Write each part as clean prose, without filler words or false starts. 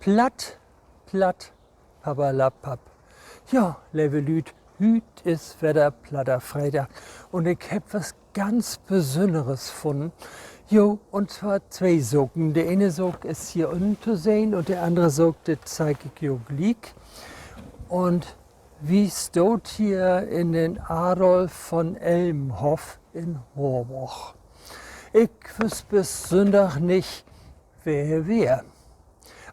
Platt, platt, papperlapapp. Ja, liebe Lüd, hüt ist wieder platter Freitag und ich hab was ganz Besonderes gefunden. Jo, und zwar zwei Socken. Der eine Sock ist hier unten zu sehen und der andere Sock, das zeige ich jo gleich. Und wie steht hier in den Adolf von Elmhof in Horburg. Ich wüs bis Sonntag nicht, wer wär.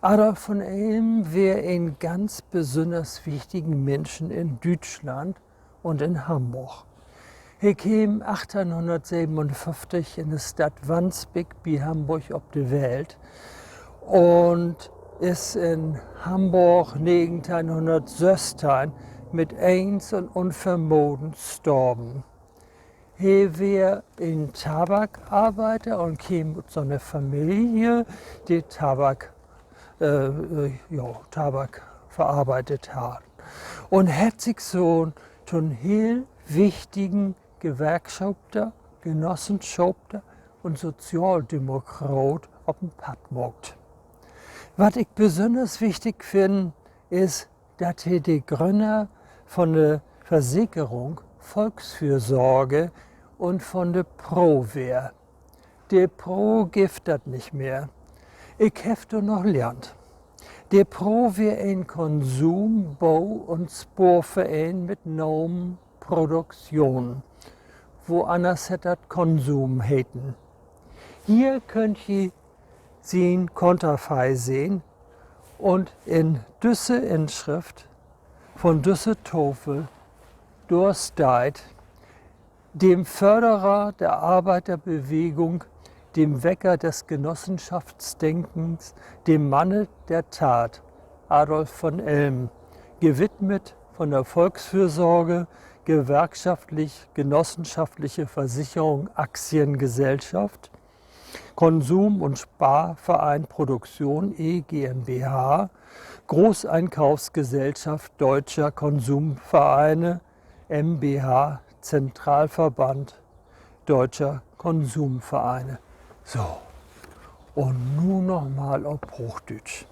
Adolf von Elm wäre ein ganz besonders wichtigen Menschen in Deutschland und in Hamburg. Er kam 1857 in die Stadt Wandsbek bei Hamburg auf die Welt und ist in Hamburg 1916 mit Eins und Unvermogen gestorben. Er war ein Tabakarbeiter und kam aus einer Familie, die Tabak verarbeitet hat. Und hat sich so einen heel wichtigen Gewerkschafter, Genossenschafter und Sozialdemokrat auf dem Pad gemacht. Was ich besonders wichtig finde, ist, dass er der Gründer von der Versicherung Volksfürsorge und von der Pro wär. Der Pro gibt das nicht mehr. Ich habe noch lernt. Der Pro wär ein Konsum-, Bau- und Sporverein mit Nomen Produktion. Woanders hätte das Konsum hätten. Hier könnt ihr sehen, Konterfei sehen und in düsse Inschrift von Düsse Tofel Dursteit, dem Förderer der Arbeiterbewegung, dem Wecker des Genossenschaftsdenkens, dem Manne der Tat, Adolf von Elm, gewidmet von der Volksfürsorge, gewerkschaftlich-genossenschaftliche Versicherung Aktiengesellschaft, Konsum- und Sparverein Produktion E GmbH, Großeinkaufsgesellschaft Deutscher Konsumvereine MbH, Zentralverband Deutscher Konsumvereine. So, und nun nochmal auf Hochdeutsch.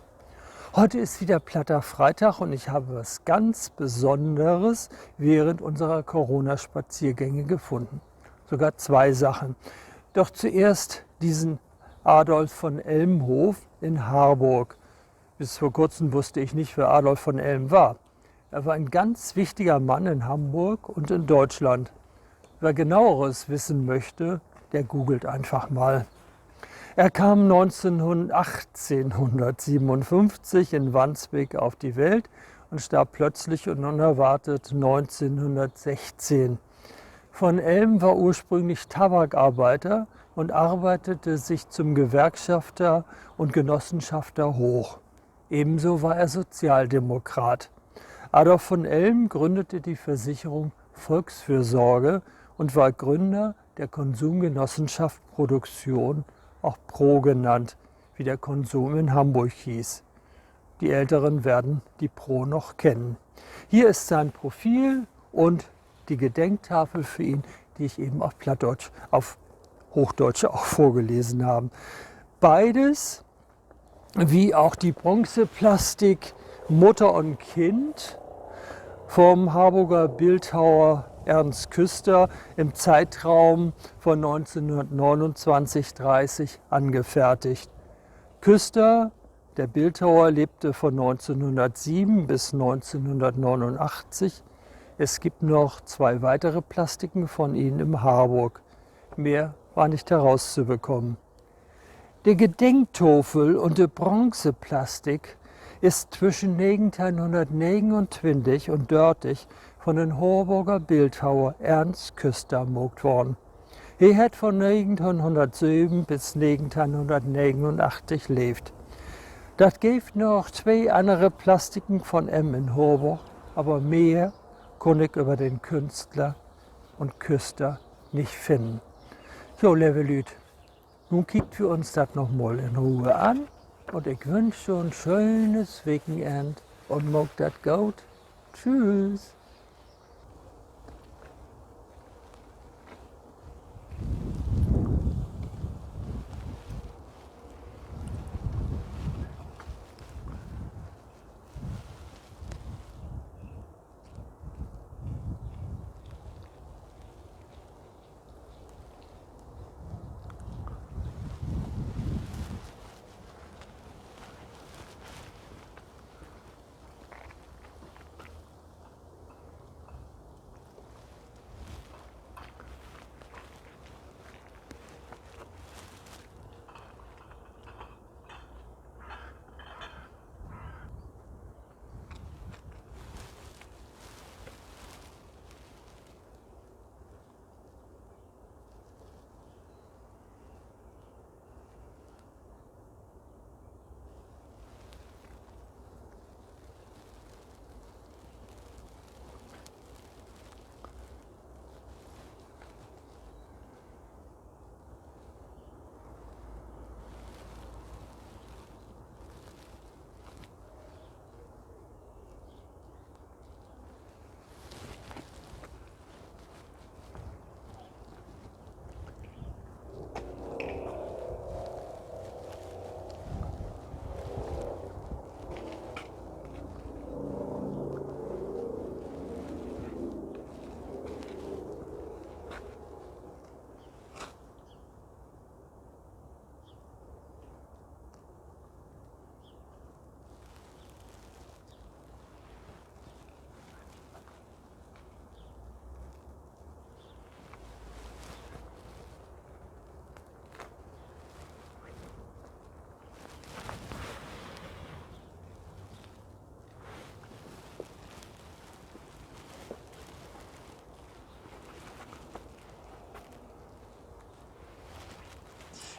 Heute ist wieder platter Freitag und ich habe was ganz Besonderes während unserer Corona-Spaziergänge gefunden. Sogar zwei Sachen. Doch zuerst diesen Adolf von Elmhof in Harburg. Bis vor kurzem wusste ich nicht, wer Adolf von Elm war. Er war ein ganz wichtiger Mann in Hamburg und in Deutschland. Wer genaueres wissen möchte, der googelt einfach mal. Er kam 1857 in Wandsbek auf die Welt und starb plötzlich und unerwartet 1916. Von Elm war ursprünglich Tabakarbeiter und arbeitete sich zum Gewerkschafter und Genossenschafter hoch. Ebenso war er Sozialdemokrat. Adolf von Elm gründete die Versicherung Volksfürsorge und war Gründer der Konsumgenossenschaft Produktion, auch Pro genannt, wie der Konsum in Hamburg hieß. Die Älteren werden die Pro noch kennen. Hier ist sein Profil und die Gedenktafel für ihn, die ich eben auf Plattdeutsch, auf Hochdeutsch auch vorgelesen habe. Beides, wie auch die Bronzeplastik Mutter und Kind vom Harburger Bildhauer Ernst Küster im Zeitraum von 1929-30 angefertigt. Küster, der Bildhauer, lebte von 1907 bis 1989. Es gibt noch zwei weitere Plastiken von ihm in Harburg. Mehr war nicht herauszubekommen. Der Gedenktafel und die Bronzeplastik ist zwischen 1929 und dörtig von den Harburger Bildhauer Ernst Küster gemacht worden. Er hat von 1907 bis 1989 gelebt. Das gibt noch zwei andere Plastiken von in Harburg, aber mehr konnte ich über den Künstler und Küster nicht finden. So, liebe Leute, nun kicken wir uns das nochmal in Ruhe an und ich wünsche ein schönes Wochenende und mag das gut. Tschüss.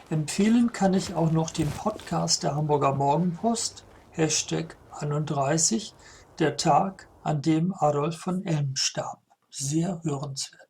Empfehlen kann ich auch noch den Podcast der Hamburger Morgenpost, #31, der Tag, an dem Adolf von Elm starb. Sehr hörenswert.